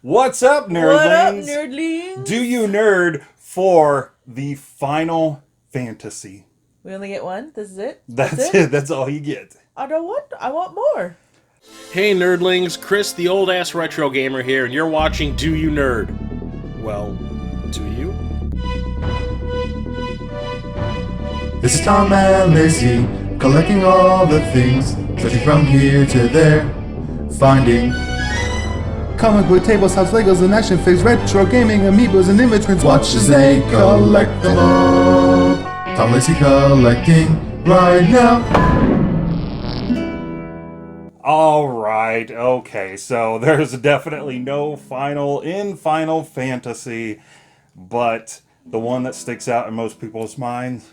What's up, nerdlings? What up, nerdlings? Do you nerd for the Final Fantasy? We only get one? This is it? That's it. That's all you get. I don't want. I want more. Hey nerdlings, Chris the old ass retro gamer here, and you're watching Do You Nerd? Well, do you? This is Tom and Laci, collecting all the things, searching from here to there, finding comic book tables, house Legos, and action figures, retro gaming, amiibos, and immigrants. Watch as they collect them all. Tom Laci collecting right now. Alright, okay, so there's definitely no final in Final Fantasy, but the one that sticks out in most people's minds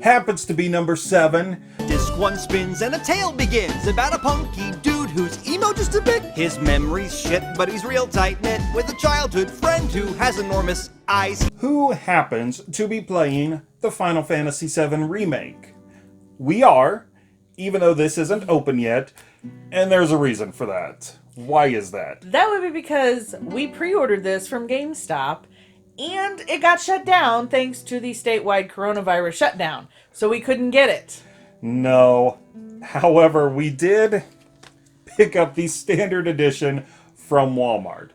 happens to be number 7. Disc 1 spins and a tale begins about a punky dude who's emo just a bit. His memory's shit, but he's real tight-knit with a childhood friend who has enormous eyes. Who happens to be playing the Final Fantasy VII Remake? We are, even though this isn't open yet, and there's a reason for that. Why is that? That would be because we pre-ordered this from GameStop, and it got shut down thanks to the statewide coronavirus shutdown, so we couldn't get it. No. However, we did pick up the standard edition from Walmart.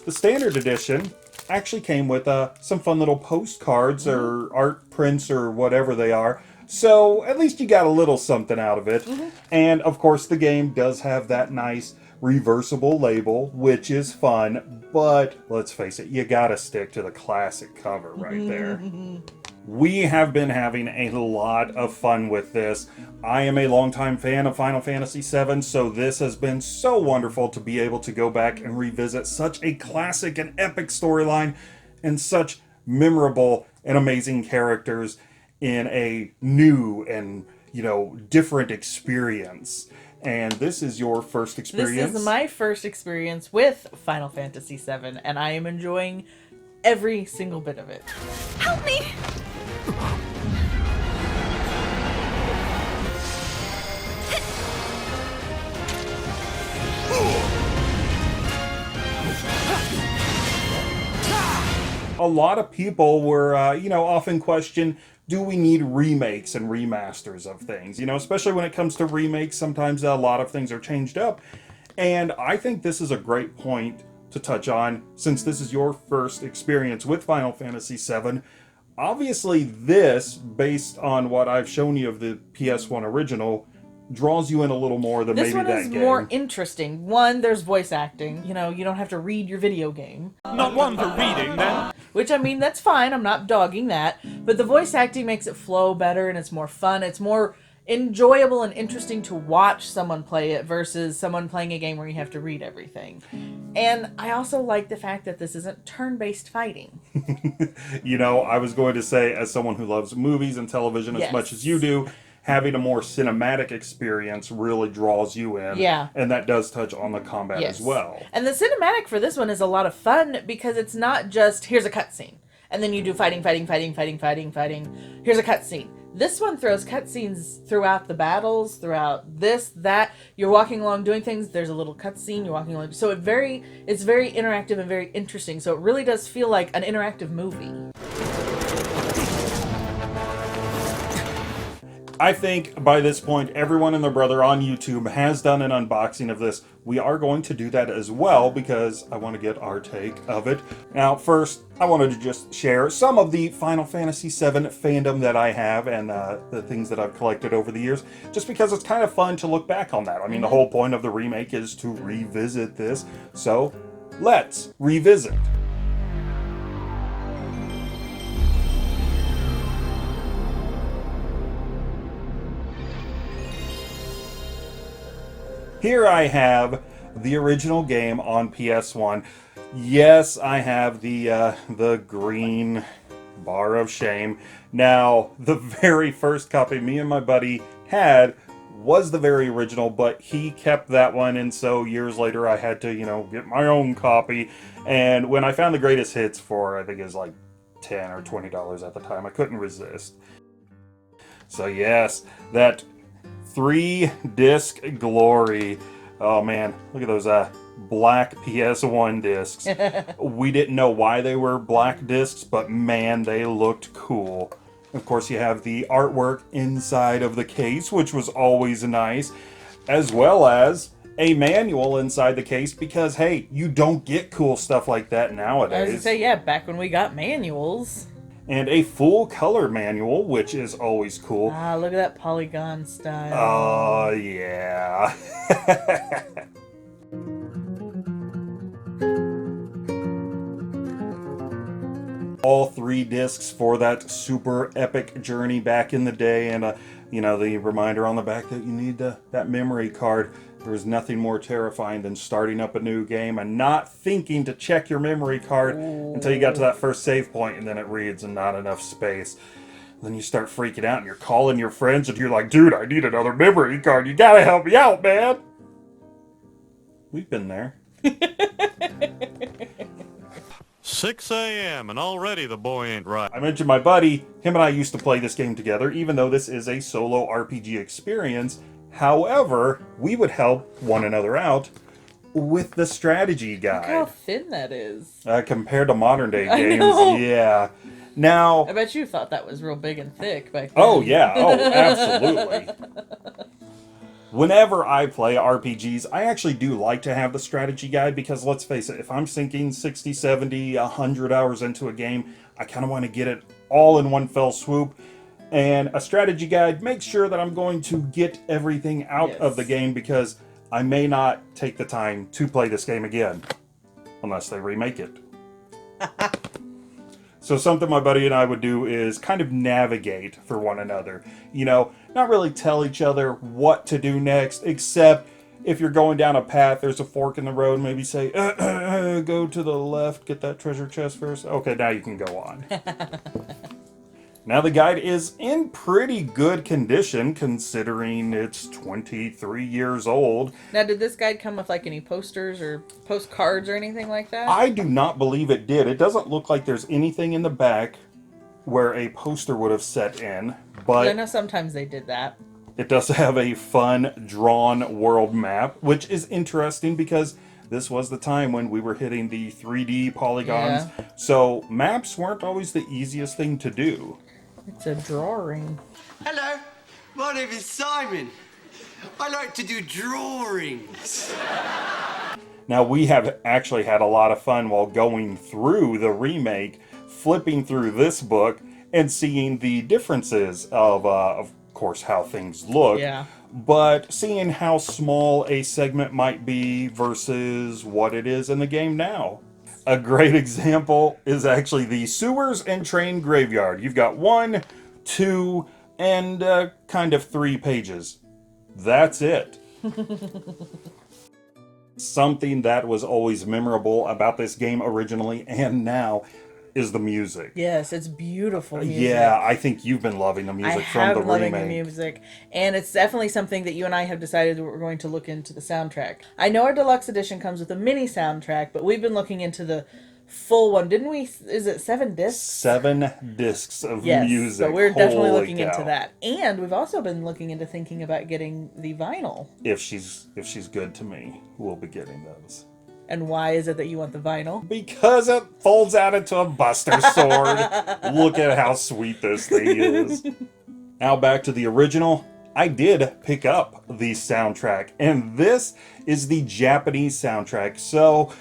The standard edition actually came with some fun little postcards or art prints or whatever they are. So at least you got a little something out of it. And of course the game does have that nice reversible label, which is fun. But let's face it, you gotta stick to the classic cover right there. We have been having a lot of fun with this. I am a longtime fan of Final Fantasy VII, so this has been so wonderful to be able to go back and revisit such a classic and epic storyline and such memorable and amazing characters in a new and, different experience. And this is your first experience? This is my first experience with Final Fantasy VII, and I am enjoying every single bit of it. Help me! A lot of people were, often question, do we need remakes and remasters of things? Especially when it comes to remakes, sometimes a lot of things are changed up. And I think this is a great point to touch on, since this is your first experience with Final Fantasy VII. Obviously, this, based on what I've shown you of the PS1 original, draws you in a little more than This maybe one that is game. more interesting. One, there's voice acting. You don't have to read your video game. Not one for reading, then. Which, that's fine. I'm not dogging that. But the voice acting makes it flow better, and it's more fun. It's more enjoyable and interesting to watch someone play it versus someone playing a game where you have to read everything. And I also like the fact that this isn't turn-based fighting. I was going to say, as someone who loves movies and television as much as you do, having a more cinematic experience really draws you in. Yeah. And that does touch on the combat as well. And the cinematic for this one is a lot of fun because it's not just, here's a cutscene, and then you do fighting. Here's a cutscene. This one throws cutscenes throughout the battles, throughout this, that. You're walking along doing things, there's a little cutscene, you're walking along. So it's very interactive and very interesting. So it really does feel like an interactive movie. I think by this point, everyone and their brother on YouTube has done an unboxing of this. We are going to do that as well because I want to get our take of it. Now, first, I wanted to just share some of the Final Fantasy VII fandom that I have and the things that I've collected over the years, just because it's kind of fun to look back on that. I mean, the whole point of the remake is to revisit this, so let's revisit. Here I have the original game on PS1. Yes, I have the green bar of shame. Now, the very first copy me and my buddy had was the very original, but he kept that one, and so years later I had to, get my own copy. And when I found the greatest hits for, I think it was like $10 or $20 at the time, I couldn't resist. So yes, that 3-disc glory. Oh man, look at those black PS1 discs. We didn't know why they were black discs, but man, they looked cool. Of course, you have the artwork inside of the case, which was always nice, as well as a manual inside the case, because hey, you don't get cool stuff like that nowadays. I was gonna say, yeah, back when we got manuals. And a full color manual, which is always cool. Ah, look at that polygon style. Oh, yeah. All 3 discs for that super epic journey back in the day, and you know, the reminder on the back that you need that memory card. There was nothing more terrifying than starting up a new game and not thinking to check your memory card until you got to that first save point, and then it reads and not enough space. Then you start freaking out and you're calling your friends and you're like, dude, I need another memory card. You gotta help me out, man. We've been there. 6 a.m. and already the boy ain't right. I mentioned my buddy. Him and I used to play this game together, even though this is a solo RPG experience. However, we would help one another out with the strategy guide. Look how thin that is. Compared to modern day I games, know. yeah. Now, I bet you thought that was real big and thick back then. oh yeah, oh absolutely. Whenever I play RPGs, I actually do like to have the strategy guide, because let's face it, if I'm sinking 60, 70, 100 hours into a game, I kind of want to get it all in one fell swoop. And a strategy guide makes sure that I'm going to get everything out of the game, because I may not take the time to play this game again unless they remake it. So something my buddy and I would do is kind of navigate for one another. You know, not really tell each other what to do next, except if you're going down a path, there's a fork in the road, maybe say, go to the left, get that treasure chest first. Okay, now you can go on. Now the guide is in pretty good condition, considering it's 23 years old. Now, did this guide come with like any posters or postcards or anything like that? I do not believe it did. It doesn't look like there's anything in the back where a poster would have set in, but I know sometimes they did that. it does have a fun drawn world map, which is interesting because this was the time when we were hitting the 3D polygons. Yeah. So maps weren't always the easiest thing to do. It's a drawing. Hello, my name is Simon. I like to do drawings. Now, we have actually had a lot of fun while going through the remake, flipping through this book, and seeing the differences of course, how things look. Yeah. But seeing how small a segment might be versus what it is in the game now. A great example is actually the sewers and train graveyard. You've got 1, 2, and kind of 3 pages. That's it. Something that was always memorable about this game originally and now is the music. Yes, it's beautiful music. Yeah, I think you've been loving the music from the I have been loving the remake. music, and it's definitely something that you and I have decided that we're going to look into the soundtrack. I know our deluxe edition comes with a mini soundtrack, but we've been looking into the full one, didn't we? Is it 7 discs? 7 discs of Yes, music. so we're definitely Holy looking cow. into that, and we've also been looking into thinking about getting the vinyl. If she's good to me, we'll be getting those. And why is it that you want the vinyl? Because it folds out into a Buster Sword. Look at how sweet this thing is. Now back to the original. I did pick up the soundtrack, and this is the Japanese soundtrack. So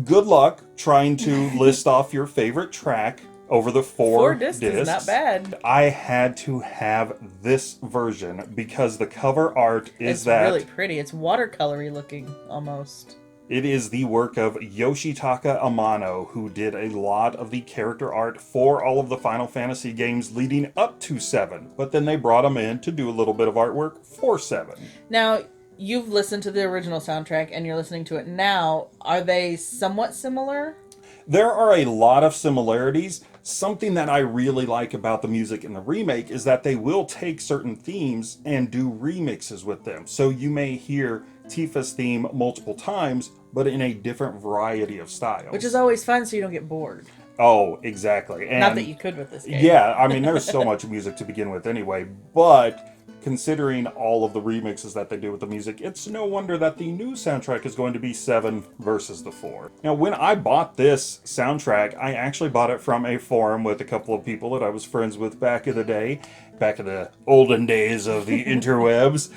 good luck trying to list off your favorite track over the 4 discs is not bad. I had to have this version because the cover art is It's really pretty. It's watercolory looking almost. It is the work of Yoshitaka Amano, who did a lot of the character art for all of the Final Fantasy games leading up to 7. But then they brought him in to do a little bit of artwork for 7. Now, you've listened to the original soundtrack and you're listening to it now. Are they somewhat similar? There are a lot of similarities. Something that I really like about the music in the remake is that they will take certain themes and do remixes with them. So you may hear Tifa's theme multiple times, but in a different variety of styles. Which is always fun so you don't get bored. Oh, exactly. And Not that you could with this game. yeah, I mean, there's so much music to begin with anyway, but considering all of the remixes that they do with the music, it's no wonder that the new soundtrack is going to be 7 versus the 4. Now, when I bought this soundtrack, I actually bought it from a forum with a couple of people that I was friends with back in the day, back in the olden days of the interwebs.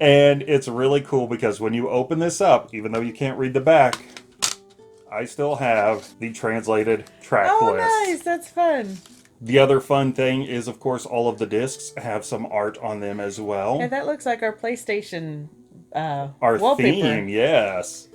And it's really cool because when you open this up, even though you can't read the back, I still have the translated track list. Oh, nice. That's fun. The other fun thing is, of course, all of the discs have some art on them as well. Yeah, that looks like our PlayStation Our wallpaper. theme, yes.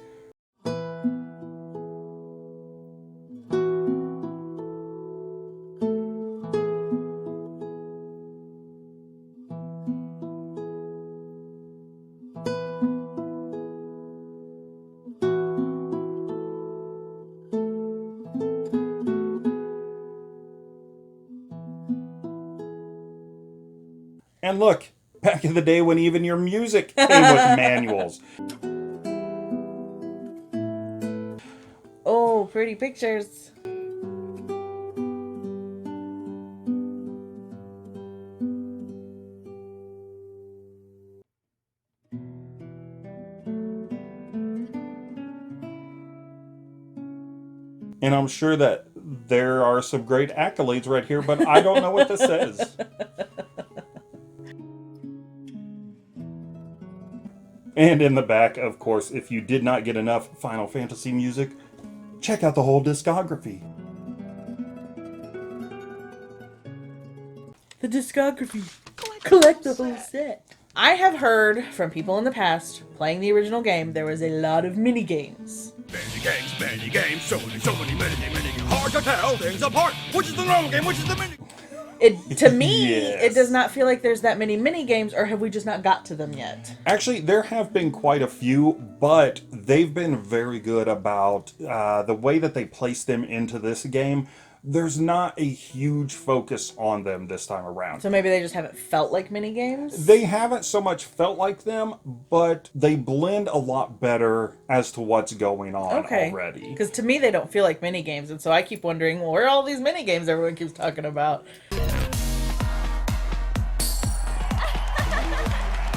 And look, back in the day when even your music came with manuals. Oh, pretty pictures. And I'm sure that there are some great accolades right here, but I don't know what this says. And in the back, of course, if you did not get enough Final Fantasy music, check out the whole discography. The discography. Collect the whole set. I have heard from people in the past, playing the original game, there was a lot of mini games. Many games, so many, hard to tell things apart. Which is the normal game, which is the mini? To me, Yes. it does not feel like there's that many mini games, or have we just not got to them yet? Actually, there have been quite a few, but they've been very good about the way that they place them into this game. There's not a huge focus on them this time around. So maybe they just haven't felt like mini games? They haven't so much felt like them, but they blend a lot better as to what's going on already. Because to me, they don't feel like mini games, and so I keep wondering, well, where are all these mini games everyone keeps talking about?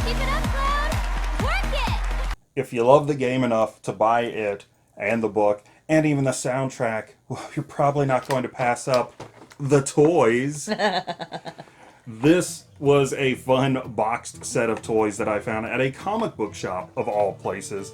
Keep it up, Cloud! Work it! If you love the game enough to buy it and the book and even the soundtrack, well, you're probably not going to pass up the toys. This was a fun boxed set of toys that I found at a comic book shop of all places.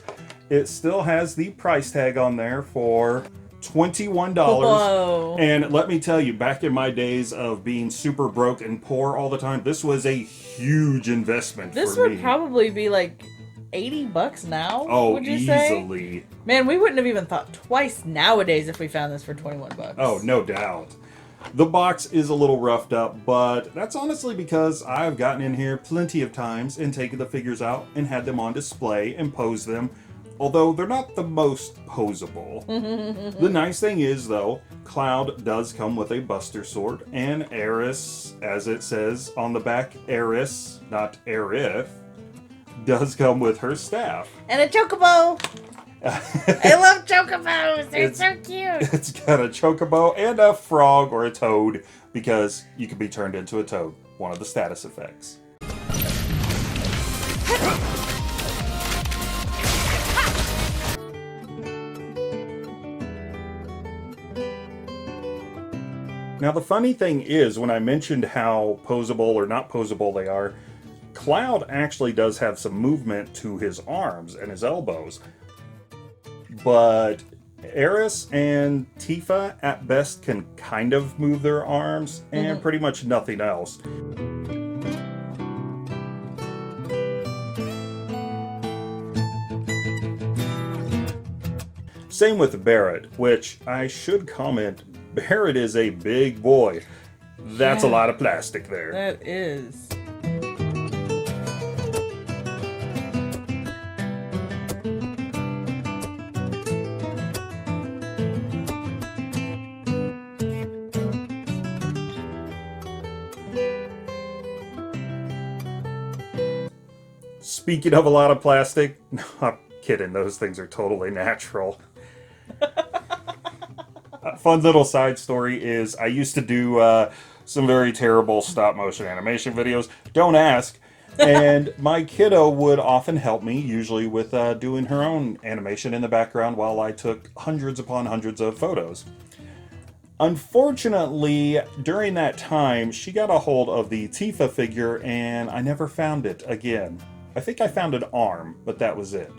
It still has the price tag on there for $21. Whoa. And let me tell you, back in my days of being super broke and poor all the time, this was a huge investment This for me. would probably be like $80 now, Oh, would you say? easily. Man, we wouldn't have even thought twice nowadays if we found this for $21. Oh, no doubt. The box is a little roughed up, but that's honestly because I've gotten in here plenty of times and taken the figures out and had them on display and posed them, although they're not the most posable. The nice thing is, though, Cloud does come with a Buster Sword, and Aerith, as it says on the back, Aerith, not Aerith, does come with her staff. And a chocobo! I love chocobos! They're so cute! It's got a chocobo and a frog or a toad, because you can be turned into a toad, one of the status effects. Now the funny thing is, when I mentioned how posable or not posable they are, Cloud actually does have some movement to his arms and his elbows. But Aerith and Tifa at best can kind of move their arms and pretty much nothing else. Same with Barrett, which I should comment, Barrett is a big boy. That's a lot of plastic there. That is. Speaking of a lot of plastic, no, I'm kidding, those things are totally natural. Fun little side story is I used to do some very terrible stop motion animation videos. Don't ask. And my kiddo would often help me, usually with doing her own animation in the background while I took hundreds upon hundreds of photos. Unfortunately, during that time, she got a hold of the Tifa figure and I never found it again. I think I found an arm, but that was it.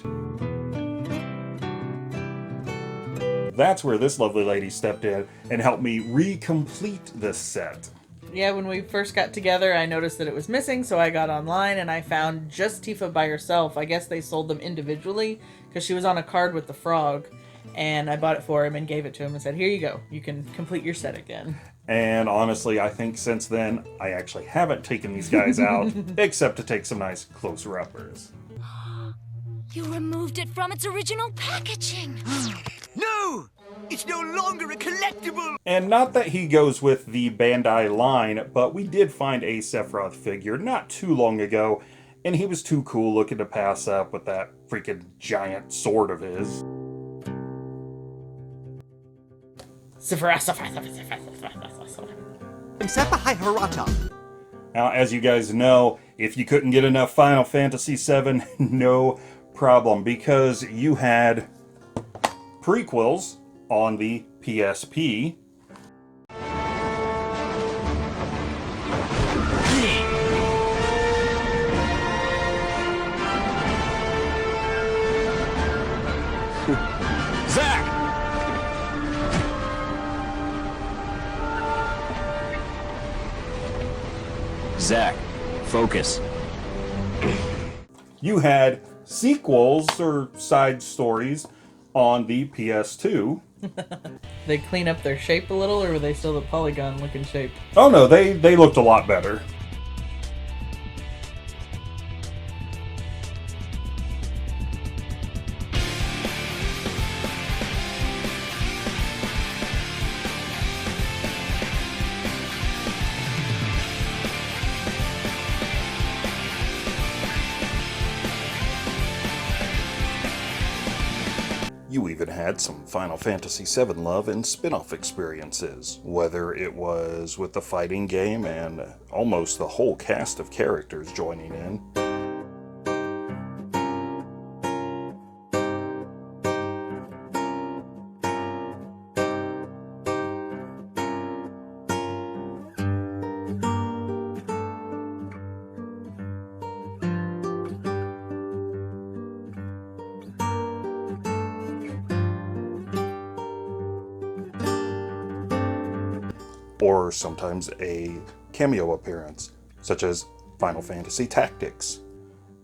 That's where this lovely lady stepped in and helped me recomplete this set. Yeah, when we first got together, I noticed that it was missing, so I got online and I found just Tifa by herself. I guess they sold them individually because she was on a card with the frog. And I bought it for him and gave it to him and said, here you go. You can complete your set again. And honestly, I think since then, I actually haven't taken these guys out, except to take some nice closer-uppers. You removed it from its original packaging. No! It's no longer a collectible! And not that he goes with the Bandai line, but we did find a Sephiroth figure not too long ago, and he was too cool looking to pass up with that freaking giant sword of his. Now, as you guys know, if you couldn't get enough Final Fantasy VII, no problem, because you had prequels on the PSP. Zach! Zach, focus. You had sequels or side stories on the PS2. They clean up their shape a little, or were they still the polygon looking shape? Oh no, they looked a lot better. You even had some Final Fantasy VII love and spin-off experiences, whether it was with the fighting game and almost the whole cast of characters joining in. Or sometimes a cameo appearance, such as Final Fantasy Tactics.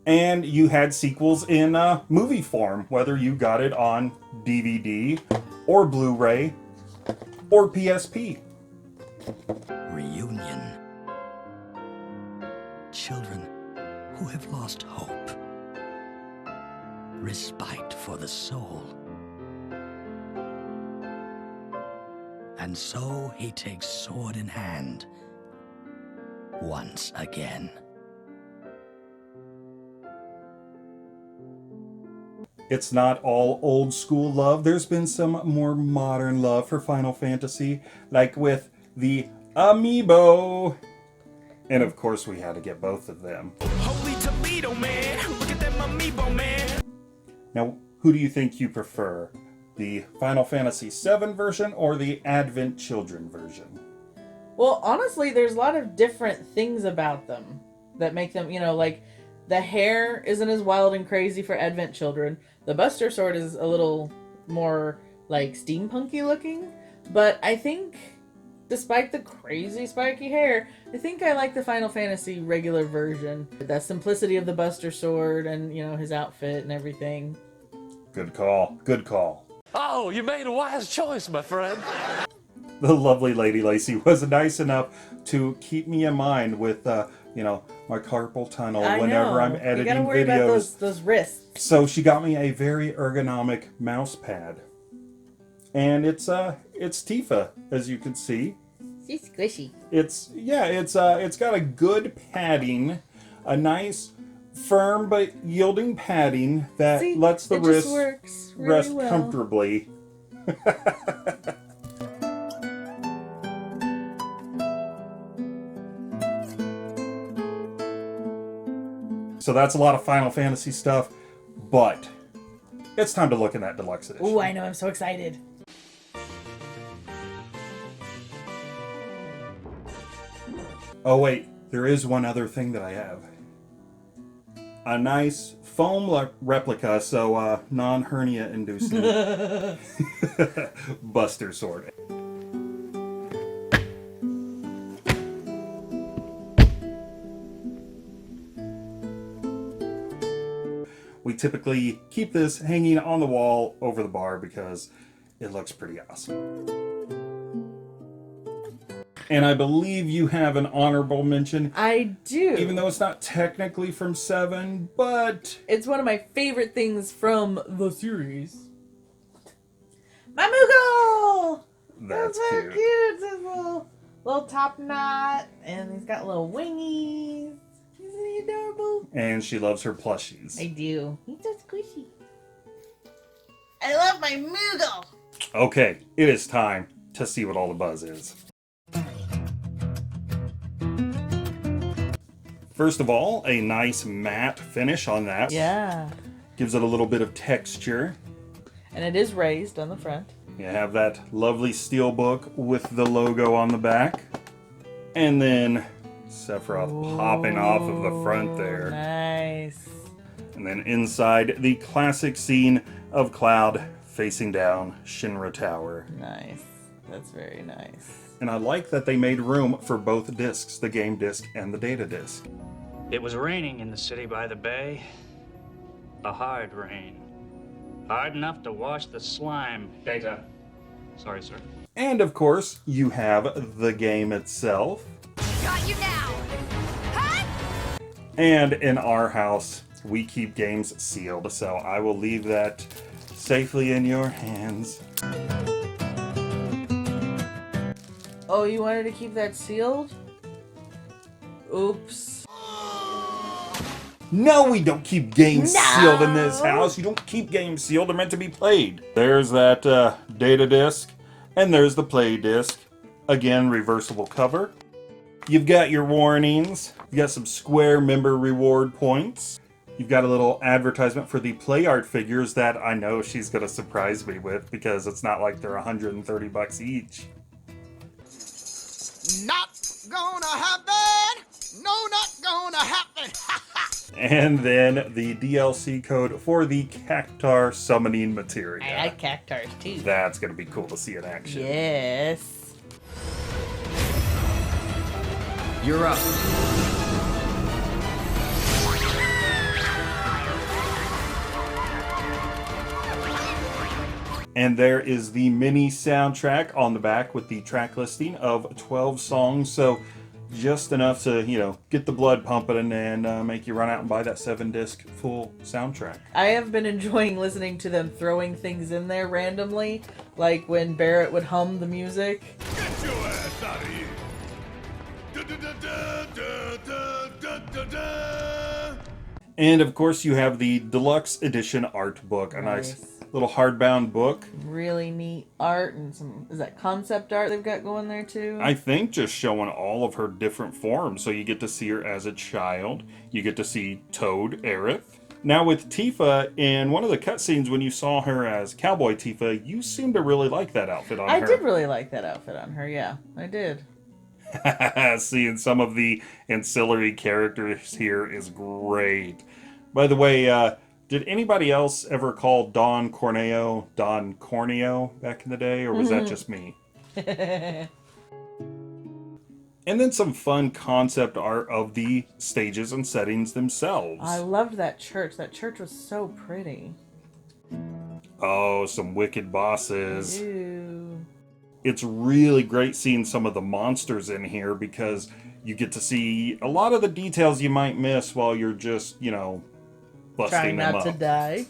And you had sequels in movie form, whether you got it on DVD, or Blu-ray, or PSP. Reunion. Children who have lost hope. Respite for the soul. And so he takes sword in hand once again. It's not all old school love. There's been some more modern love for Final Fantasy, like with the Amiibo. And of course we had to get both of them. Holy Toledo, man! Look at them Amiibo, man! Now, who do you think you prefer? The Final Fantasy VII version or the Advent Children version? Well, honestly, there's a lot of different things about them that make them, like the hair isn't as wild and crazy for Advent Children. The Buster Sword is a little more like steampunky looking, but I think despite the crazy spiky hair, I think I like the Final Fantasy regular version. The simplicity of the Buster Sword and, his outfit and everything. Good call. Good call. Oh, you made a wise choice, my friend. The lovely Lady Laci was nice enough to keep me in mind with, my carpal tunnel whenever I'm editing you gotta worry videos. About those wrists. So she got me a very ergonomic mouse pad. And it's Tifa, as you can see. She's squishy. It's got a good padding, a nice firm but yielding padding that lets the wrist rest comfortably. So that's a lot of Final Fantasy stuff, but it's time to look in that deluxe edition. Ooh, I know, I'm so excited. Oh wait, there is one other thing that I have. A nice foam replica, so non-hernia inducing Buster Sword. We typically keep this hanging on the wall over the bar because it looks pretty awesome. And I believe you have an honorable mention. I do. Even though it's not technically from 7, but... it's one of my favorite things from the series. My Moogle! That's so cute. cute. It's his little top knot, and he's got little wingies. Isn't he adorable? And she loves her plushies. I do. He's so squishy. I love my Moogle! Okay, it is time to see what all the buzz is. First of all, a nice matte finish on that. Yeah. Gives it a little bit of texture. And it is raised on the front. You have that lovely steel book with the logo on the back. And then Sephiroth popping off of the front there. Nice. And then inside, the classic scene of Cloud facing down Shinra Tower. Nice. That's very nice. And I like that they made room for both discs, the game disc and the data disc. It was raining in the city by the bay. A hard rain. Hard enough to wash the slime. Data. Sorry, sir. And of course, you have the game itself. Got you now! Huh? And in our house, we keep games sealed, so I will leave that safely in your hands. Oh, you wanted to keep that sealed? Oops. No, we don't keep games No! sealed in this house. You don't keep games sealed. They're meant to be played. There's that data disc, and there's the play disc. Again, reversible cover. You've got your warnings. You got some Square member reward points. You've got a little advertisement for the play art figures that I know she's going to surprise me with because it's not like they're $130 each. Not gonna happen! No, not gonna happen! And then the DLC code for the Cactar summoning materia. I like cactars too. That's going to be cool to see in action. Yes. You're up. And there is the mini soundtrack on the back with the track listing of 12 songs. So just enough to, you know, get the blood pumping and make you run out and buy that 7-disc full soundtrack. I have been enjoying listening to them throwing things in there randomly, like when Barrett would hum the music. Get your ass out of here! Da-da-da-da-da-da-da-da-da-da. And of course you have the deluxe edition art book, a nice little hardbound book. Really neat art and some, is that concept art they've got going there too? I think just showing all of her different forms. So you get to see her as a child. You get to see Toad Aerith. Now with Tifa, in one of the cutscenes when you saw her as Cowboy Tifa, you seem to really like that outfit on her. I did really like that outfit on her, yeah. I did. Seeing some of the ancillary characters here is great. By the way, did anybody else ever call Don Corneo back in the day, or was that just me? And then some fun concept art of the stages and settings themselves. I loved that church. That church was so pretty. Oh, some wicked bosses. Ew. It's really great seeing some of the monsters in here because you get to see a lot of the details you might miss while you're just, you know, busting Trying them not up. to die.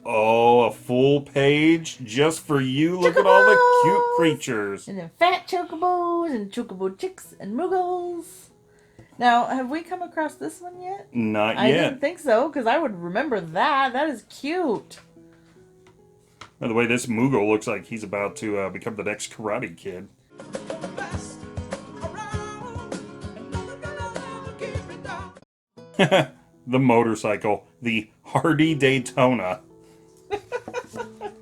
Oh, a full page just for you. Look at all the cute creatures. And then fat chocobos and chocobo chicks and moogles. Now, have we come across this one yet? Not I yet. didn't think so, because I would remember that. That is cute. By the way, this Moogle looks like he's about to become the next Karate Kid. The motorcycle. The Hardy Daytona.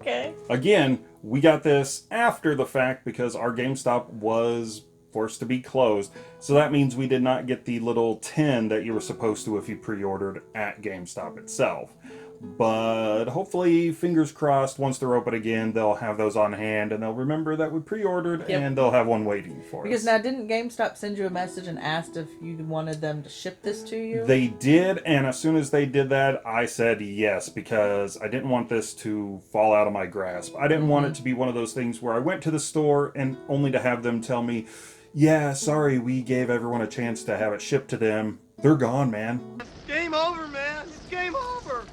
Okay. Again, we got this after the fact because our GameStop was forced to be closed. So that means we did not get the little tin that you were supposed to if you pre-ordered at GameStop itself. But hopefully, fingers crossed, once they're open again, they'll have those on hand and they'll remember that we pre-ordered and they'll have one waiting for us. Because now, didn't GameStop send you a message and asked if you wanted them to ship this to you? They did, and as soon as they did that, I said yes, because I didn't want this to fall out of my grasp. I didn't want it to be one of those things where I went to the store and only to have them tell me, yeah, sorry, we gave everyone a chance to have it shipped to them. They're gone, man. Game over, man. It's game over.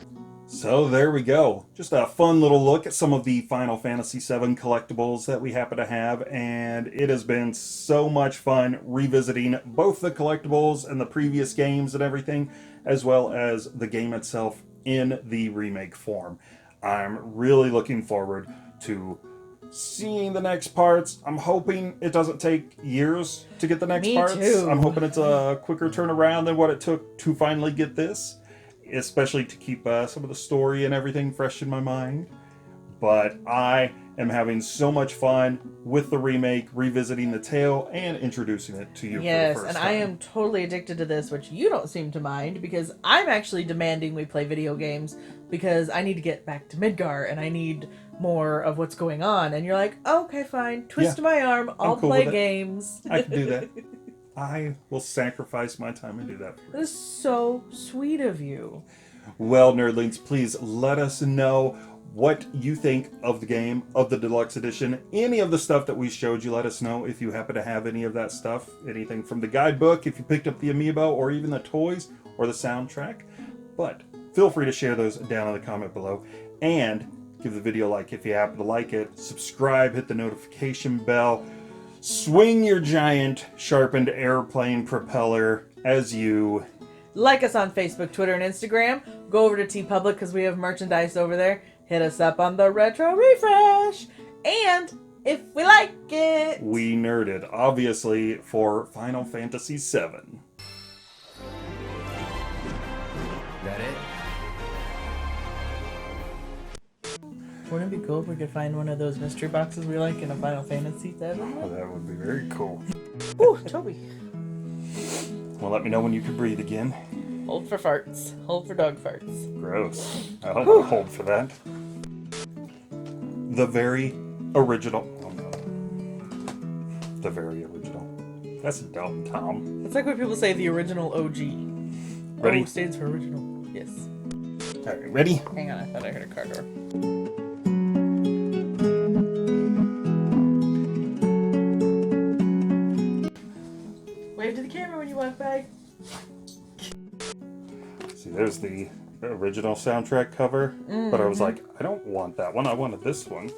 So there we go. Just a fun little look at some of the Final Fantasy VII collectibles that we happen to have, and it has been so much fun revisiting both the collectibles and the previous games and everything, as well as the game itself in the remake form. I'm really looking forward to seeing the next parts. I'm hoping it doesn't take years to get the next parts. Too. I'm hoping it's a quicker turnaround than what it took to finally get this. Especially to keep some of the story and everything fresh in my mind. But I am having so much fun with the remake, revisiting the tale, and introducing it to you for the first time. Yes, and I am totally addicted to this, which you don't seem to mind, because I'm actually demanding we play video games, because I need to get back to Midgar, and I need more of what's going on. And you're like, okay, fine, twist my arm, I'll cool play with it. games. I can do that. I will sacrifice my time and do that for you. That is so sweet of you. Well, nerdlings, please let us know what you think of the game, of the deluxe edition, any of the stuff that we showed you. Let us know if you happen to have any of that stuff, anything from the guidebook, if you picked up the amiibo, or even the toys, or the soundtrack. But feel free to share those down in the comment below, and give the video a like if you happen to like it, subscribe, hit the notification bell, swing your giant sharpened airplane propeller as you Like us on Facebook, Twitter, and Instagram. Go over to TeePublic because we have merchandise over there. Hit us up on the Retro Refresh. And if we like it, we nerded, obviously, for Final Fantasy VII. That it? wouldn't it be cool if we could find one of those mystery boxes we like in a Final Fantasy VII? Oh, that would be very cool. Ooh, Toby. Well, let me know when you can breathe again. Hold for farts. Hold for dog farts. Gross. I don't want to hold for that. The very original. Oh no. The very original. That's dumb, Tom. It's like when people say the original OG. Ready? O stands for original. Yes. Alright, ready? Hang on, I thought I heard a car door. Wave to the camera when you walk by. See, there's the original soundtrack cover, but I was like, I don't want that one. I wanted this one.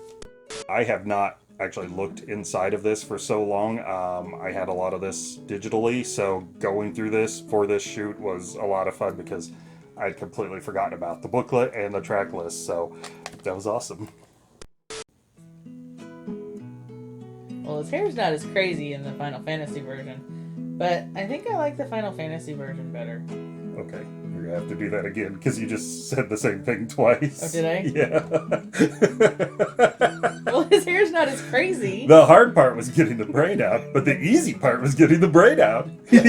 I have not actually looked inside of this for so long. I had a lot of this digitally, so going through this for this shoot was a lot of fun because I'd completely forgotten about the booklet and the track list, so that was awesome. Well, his hair's not as crazy in the Final Fantasy version, but I think I like the Final Fantasy version better. Okay, you're gonna have to do that again because you just said the same thing twice. Oh, did I? Yeah. Well, his hair's not as crazy. The hard part was getting the braid out, but the easy part was getting the braid out. Damn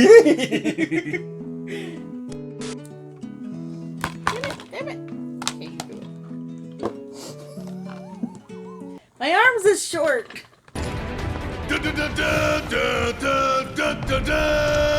it. Okay, you do it. My arm's is short. Da da da da da da da da.